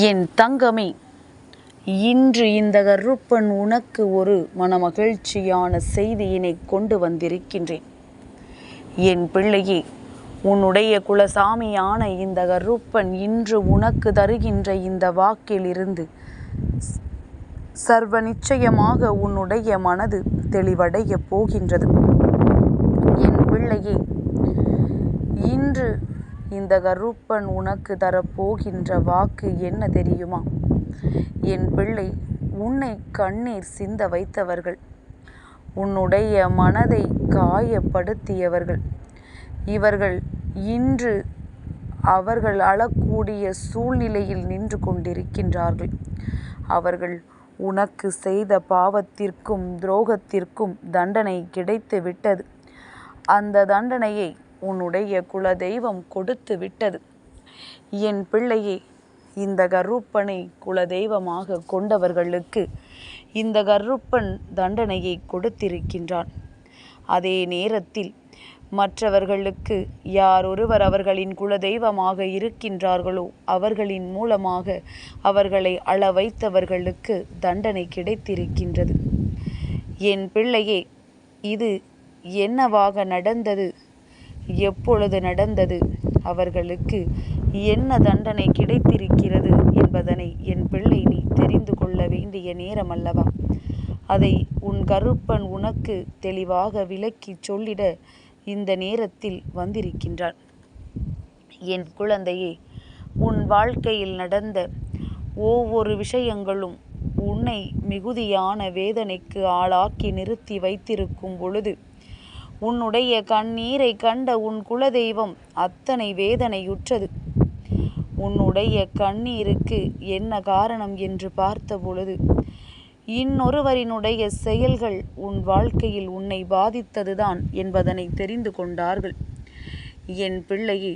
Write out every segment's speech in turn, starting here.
என் தங்கமே, இன்று இந்த கருப்பன் உனக்கு ஒரு மனமகிழ்ச்சியான செய்தியினை கொண்டு வந்திருக்கின்றேன். என் பிள்ளையே, உன்னுடைய குலசாமியான இந்த கருப்பன் இன்று உனக்கு தருகின்ற இந்த வாக்கிலிருந்து சர்வ நிச்சயமாக உன்னுடைய மனது தெளிவடைய போகின்றது. என் பிள்ளையே, இன்று இந்த கருப்பன் உனக்கு தரப்போகின்ற வாக்கு என்ன தெரியுமா? என் பிள்ளை, உன்னை கண்ணீர் சிந்த வைத்தவர்கள், உன்னுடைய மனதை காயப்படுத்தியவர்கள், இவர்கள் இன்று அவர்கள் அழக்கூடிய சூழ்நிலையில் நின்று கொண்டிருக்கின்றார்கள். அவர்கள் உனக்கு செய்த பாவத்திற்கும் துரோகத்திற்கும் தண்டனை கிடைத்து விட்டது. அந்த தண்டனையை உன்னுடைய குலதெய்வம் கொடுத்து விட்டது. என் பிள்ளையே, இந்த கருப்பனை குலதெய்வமாக கொண்டவர்களுக்கு இந்த கருப்பன் தண்டனையை கொடுத்திருக்கின்றான். அதே நேரத்தில் மற்றவர்களுக்கு யாரொருவர் அவர்களின் குலதெய்வமாக இருக்கின்றார்களோ அவர்களின் மூலமாக அவர்களை அழ வைத்தவர்களுக்கு தண்டனை கிடைத்திருக்கின்றது. என் பிள்ளையே, இது என்னவாக நடந்தது, எப்பொழுது நடந்தது, அவர்களுக்கு என்ன தண்டனை கிடைத்திருக்கிறது என்பதனை என் பிள்ளை நீ தெரிந்து கொள்ள வேண்டிய நேரம் அல்லவா? அதை உன் கருப்பன் உனக்கு தெளிவாக விளக்கி சொல்லிட இந்த நேரத்தில் வந்திருக்கின்றான். என் குழந்தையே, உன் வாழ்க்கையில் நடந்த ஒவ்வொரு விஷயங்களும் உன்னை மிகுதியான வேதனைக்கு ஆளாக்கி நிறுத்தி வைத்திருக்கும் பொழுது உன்னுடைய கண்ணீரை கண்ட உன் குலதெய்வம் அத்தனை வேதனையுற்றது. உன்னுடைய கண்ணீருக்கு என்ன காரணம் என்று பார்த்த பொழுது இன்னொருவரினுடைய செயல்கள் உன் வாழ்க்கையில் உன்னை பாதித்ததுதான் என்பதனை தெரிந்து கொண்டார்கள். என் பிள்ளையே,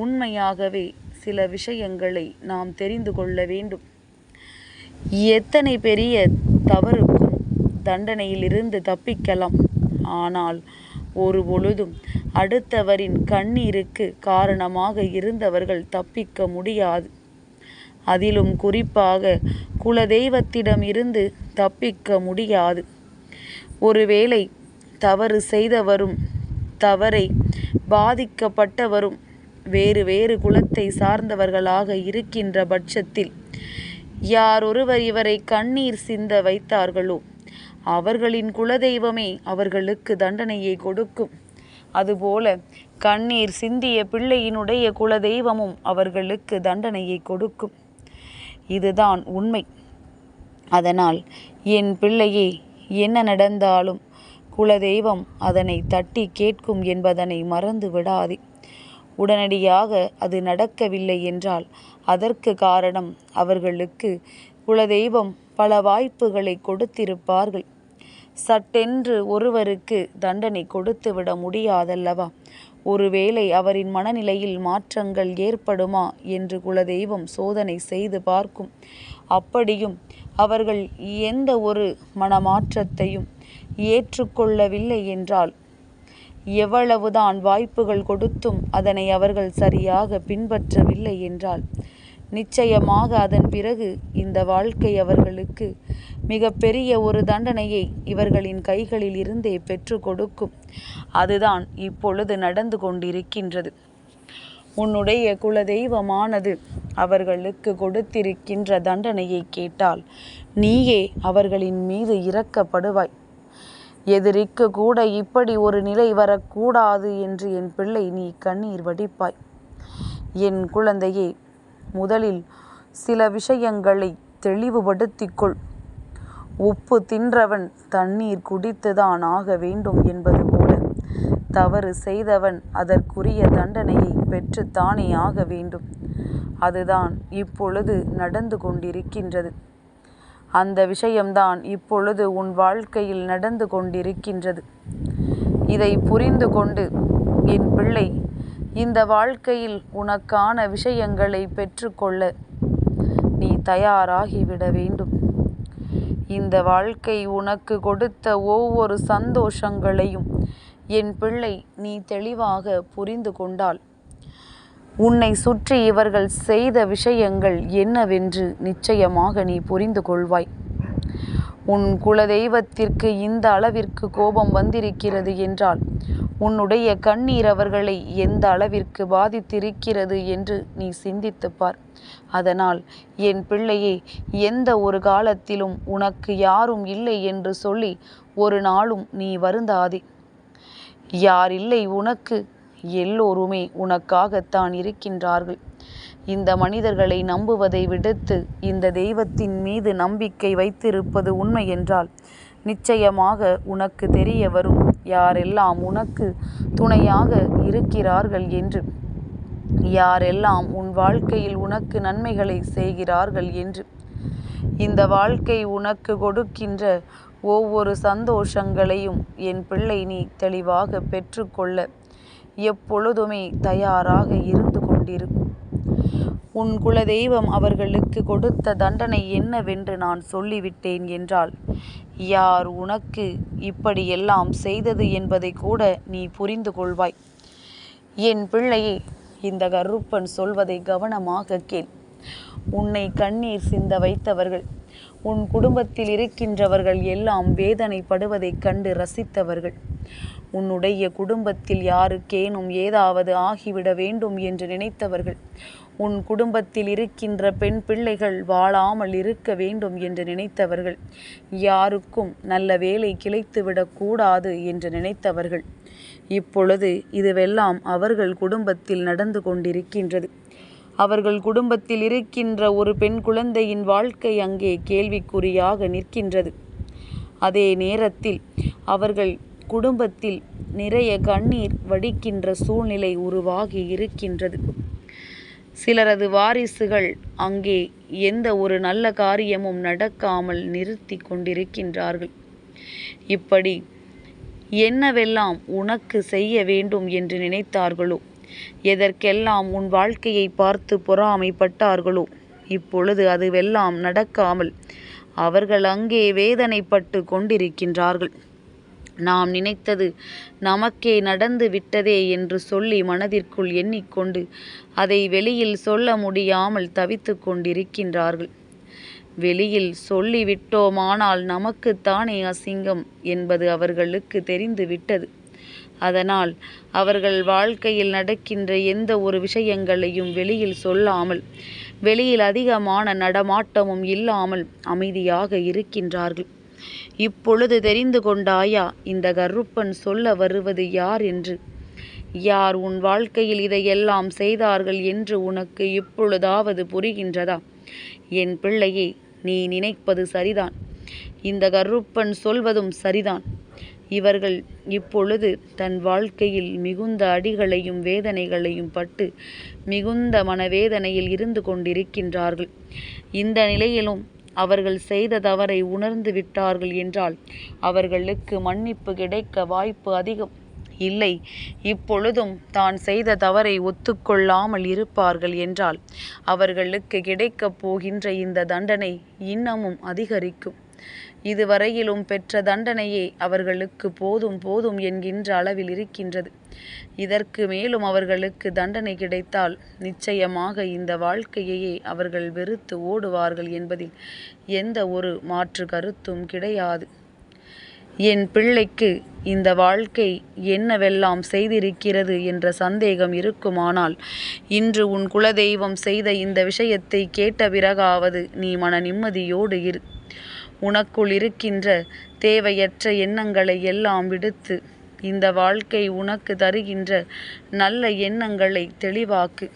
உண்மையாகவே சில விஷயங்களை நாம் தெரிந்து கொள்ள வேண்டும். எத்தனை பெரிய தவறுக்கும் தண்டனையிலிருந்து தப்பிக்கலாம், ஆனால் ஒரு பொழுதும் அடுத்தவரின் கண்ணீருக்கு காரணமாக இருந்தவர்கள் தப்பிக்க முடியாது. அதிலும் குறிப்பாக குலதெய்வத்திடம் இருந்து தப்பிக்க முடியாது. ஒருவேளை தவறு செய்தவரும் தவறை பாதிக்கப்பட்டவரும் வேறு வேறு குலத்தை சார்ந்தவர்களாக இருக்கின்ற பட்சத்தில் யாரொருவர் இவரை கண்ணீர் சிந்த வைத்தார்களோ அவர்களின் குலதெய்வமே அவர்களுக்கு தண்டனையை கொடுக்கும். அதுபோல கண்ணீர் சிந்திய பிள்ளையினுடைய குலதெய்வமும் அவர்களுக்கு தண்டனையை கொடுக்கும். இதுதான் உண்மை. அதனால் என் பிள்ளையே, என்ன நடந்தாலும் குலதெய்வம் அதனை தட்டி கேட்கும் என்பதனை மறந்து விடாதே. உடனடியாக அது நடக்கவில்லை என்றால் அதற்கு காரணம் அவர்களுக்கு குலதெய்வம் பல வாய்ப்புகளை கொடுத்திருப்பார்கள். சட்டென்று ஒருவருக்கு தண்டனை கொடுத்து விட முடியாதல்லவா? ஒருவேளை அவரின் மனநிலையில் மாற்றங்கள் ஏற்படுமா என்று குலதெய்வம் சோதனை செய்து பார்க்கும். அப்படியும் அவர்கள் எந்த ஒரு மனமாற்றத்தையும் ஏற்றுக்கொள்ளவில்லை என்றால், எவ்வளவுதான் வாய்ப்புகள் கொடுத்தும் அதனை அவர்கள் சரியாக பின்பற்றவில்லை என்றால் நிச்சயமாக அதன் பிறகு இந்த வாழ்க்கை அவர்களுக்கு மிக பெரிய ஒரு தண்டனையை இவர்களின் கைகளில் இருந்தே பெற்று கொடுக்கும். அதுதான் இப்பொழுது நடந்து கொண்டிருக்கின்றது. உன்னுடைய குலதெய்வமானது அவர்களுக்கு கொடுத்திருக்கின்ற தண்டனையை கேட்டால் நீயே அவர்களின் மீது இரக்கப்படுவாய். எதிரிக்கு கூட இப்படி ஒரு நிலை வரக்கூடாது என்று என் பிள்ளை நீ கண்ணீர் வடிப்பாய். என் குழந்தையே, முதலில் சில விஷயங்களை தெளிவுபடுத்திக்கொள். உப்பு தின்றவன் தண்ணீர் குடித்துதான் ஆக வேண்டும் என்பது போல தவறு செய்தவன் அதற்குரிய தண்டனையை பெற்றுத்தானே ஆக வேண்டும். அதுதான் இப்பொழுது நடந்து கொண்டிருக்கின்றது. அந்த விஷயம்தான் இப்பொழுது உன் வாழ்க்கையில் நடந்து கொண்டிருக்கின்றது. இதை புரிந்து கொண்டு என் பிள்ளை, இந்த வாழ்க்கையில் உனக்கான விஷயங்களை பெற்றுக்கொள்ள நீ தயாராகிவிட வேண்டும். இந்த வாழ்க்கை உனக்கு கொடுத்த ஒவ்வொரு சந்தோஷங்களையும் என் பிள்ளை நீ தெளிவாக புரிந்து கொண்டால் உன்னை சுற்றி இவர்கள் செய்த விஷயங்கள் என்னவென்று நிச்சயமாக நீ புரிந்து கொள்வாய். உன் குலதெய்வத்திற்கு இந்த அளவிற்கு கோபம் வந்திருக்கிறது என்றால் உன்னுடைய கண்ணீர் அவர்களை எந்த அளவிற்கு பாதித்திருக்கிறது என்று நீ சிந்தித்துப் பார். அதனால் என் பிள்ளையே, எந்த ஒரு காலத்திலும் உனக்கு யாரும் இல்லை என்று சொல்லி ஒரு நாளும் நீ வருந்தாதே. யார் இல்லை உனக்கு? எல்லோருமே உனக்காகத்தான் இருக்கின்றார்கள். இந்த மனிதர்களை நம்புவதை விடுத்து இந்த தெய்வத்தின் மீது நம்பிக்கை வைத்திருப்பது உண்மை என்றால் நிச்சயமாக உனக்கு தெரிய வரும் யாரெல்லாம் உனக்கு துணையாக இருக்கிறார்கள் என்று, யாரெல்லாம் உன் வாழ்க்கையில் உனக்கு நன்மைகளை செய்கிறார்கள் என்று. இந்த வாழ்க்கை உனக்கு கொடுக்கின்ற ஒவ்வொரு சந்தோஷங்களையும் என் பிள்ளை நீ தெளிவாக பெற்றுக்கொள்ள எப்பொழுதுமே தயாராக இருந்து கொண்டிரு. உன் குலதெய்வம் அவர்களுக்கு கொடுத்த தண்டனை என்னவென்று நான் சொல்லிவிட்டேன் என்றால் யார் உனக்கு இப்படியெல்லாம் செய்தது என்பதை கூட நீ புரிந்து கொள்வாய். என் பிள்ளையே, இந்த கருப்பன் சொல்வதை கவனமாக கேள். உன்னை கண்ணீர் சிந்த வைத்தவர்கள், உன் குடும்பத்தில் இருக்கின்றவர்கள் எல்லாம் வேதனைப்படுவதைக் கண்டு ரசித்தவர்கள், உன்னுடைய குடும்பத்தில் யாருக்கேனும் ஏதாவது ஆகிவிட வேண்டும் என்று நினைத்தவர்கள், உன் குடும்பத்தில் இருக்கின்ற பெண் பிள்ளைகள் வாழாமல் இருக்க வேண்டும் என்று நினைத்தவர்கள், யாருக்கும் நல்ல வேலை கிடைத்துவிடக்கூடாது என்று நினைத்தவர்கள், இப்பொழுது இதுவெல்லாம் அவர்கள் குடும்பத்தில் நடந்து கொண்டிருக்கின்றது. அவர்கள் குடும்பத்தில் இருக்கின்ற ஒரு பெண் குழந்தையின் வாழ்க்கை அங்கே கேள்விக்குறியாக நிற்கின்றது. அதே நேரத்தில் அவர்கள் குடும்பத்தில் நிறைய கண்ணீர் வடிக்கின்ற சூழ்நிலை உருவாகி இருக்கின்றது. சிலரது வாரிசுகள் அங்கே எந்த ஒரு நல்ல காரியமும் நடக்காமல் நிறுத்தி கொண்டிருக்கின்றார்கள். இப்படி என்னவெல்லாம் உனக்கு செய்ய வேண்டும் என்று நினைத்தார்களோ, எதற்கெல்லாம் உன் வாழ்க்கையை பார்த்து பொறாமைப்பட்டார்களோ, இப்பொழுது அதுவெல்லாம் நடக்காமல் அவர்கள் அங்கே வேதனைப்பட்டு கொண்டிருக்கின்றார்கள். நாம் நினைத்தது நமக்கே நடந்து விட்டதே என்று சொல்லி மனதிற்குள் எண்ணிக்கொண்டு அதை வெளியில் சொல்ல முடியாமல் தவித்து கொண்டிருக்கின்றார்கள். வெளியில் சொல்லிவிட்டோமானால் நமக்குத்தானே அசிங்கம் என்பது அவர்களுக்கு தெரிந்து விட்டது. அதனால் அவர்கள் வாழ்க்கையில் நடக்கின்ற எந்த ஒரு விஷயங்களையும் வெளியில் சொல்லாமல், வெளியில் அதிகமான நடமாட்டமும் இல்லாமல் அமைதியாக இருக்கின்றார்கள். இப்பொழுது தெரிந்து கொண்டாயா இந்த கருப்பன் சொல்ல வருவது யார் என்று? யார் உன் வாழ்க்கையில் இதையெல்லாம் செய்தார்கள் என்று உனக்கு இப்பொழுதாவது புரிகின்றதா? என் பிள்ளையே, நீ நினைப்பது சரிதான். இந்த கருப்பன் சொல்வதும் சரிதான். இவர்கள் இப்பொழுது தன் வாழ்க்கையில் மிகுந்த அடிகளையும் வேதனைகளையும் பட்டு மிகுந்த மனவேதனையில் இருந்து கொண்டிருக்கின்றார்கள். இந்த நிலையிலும் அவர்கள் செய்த தவறை உணர்ந்து விட்டார்கள் என்றால் அவர்களுக்கு மன்னிப்பு கிடைக்க வாய்ப்பு அதிகம். இல்லை, இப்பொழுதும் தான் செய்த தவறை ஒத்துக்கொள்ளாமல் இருப்பார்கள் என்றால் அவர்களுக்கு கிடைக்கப் போகின்ற இந்த தண்டனை இன்னமும் அதிகரிக்கும். இதுவரையிலும் பெற்ற தண்டனையே அவர்களுக்கு போதும் போதும் என்கின்ற அளவில் இருக்கின்றது. இதற்கு மேலும் அவர்களுக்கு தண்டனை கிடைத்தால் நிச்சயமாக இந்த வாழ்க்கையையே அவர்கள் வெறுத்து ஓடுவார்கள் என்பதில் எந்த ஒரு மாற்று கருத்தும் கிடையாது. என் பிள்ளைக்கு இந்த வாழ்க்கை என்னவெல்லாம் செய்திருக்கிறது என்ற சந்தேகம் இருக்குமானால் இன்று உன் குலதெய்வம் செய்த இந்த விஷயத்தை கேட்ட பிறகாவது நீ மன நிம்மதியோடு இரு. உனக்குள் இருக்கின்ற தேவையற்ற எண்ணங்களை எல்லாம் விடுத்து இந்த வாழ்க்கை உனக்கு தருகின்ற நல்ல எண்ணங்களை தெளிவாக்கு.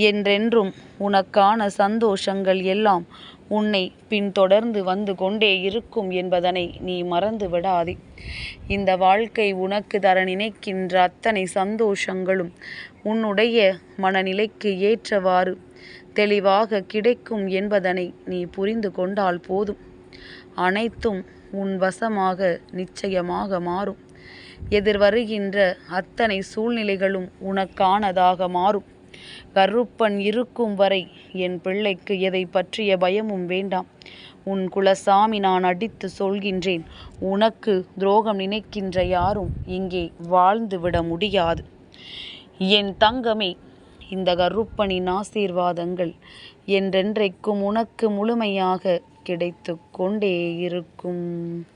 என்றென்றும் உனக்கான சந்தோஷங்கள் எல்லாம் உன்னை பின்தொடர்ந்து வந்து கொண்டே இருக்கும் என்பதனை நீ மறந்து விடாதே. இந்த வாழ்க்கை உனக்கு தர நினைக்கின்ற அத்தனை சந்தோஷங்களும் உன்னுடைய மனநிலைக்கு ஏற்றவாறு தெளிவாக கிடைக்கும் என்பதனை நீ புரிந்து கொண்டால் போதும். அனைத்தும் உன் வசமாக நிச்சயமாக மாறும். எதிர்வருகின்ற அத்தனை சூழ்நிலைகளும் உனக்கானதாக மாறும். கருப்பன் இருக்கும் வரை என் பிள்ளைக்கு எதை பற்றிய பயமும் வேண்டாம். உன் குலசாமி நான் அடித்து சொல்கின்றேன், உனக்கு துரோகம் நினைக்கின்ற யாரும் இங்கே வாழ்ந்து விட முடியாது. என் தங்கமே, இந்த கருப்பனின் ஆசீர்வாதங்கள் என்றென்றைக்கும் உனக்கு முழுமையாக கிடைத்து கொண்டே இருக்கும்.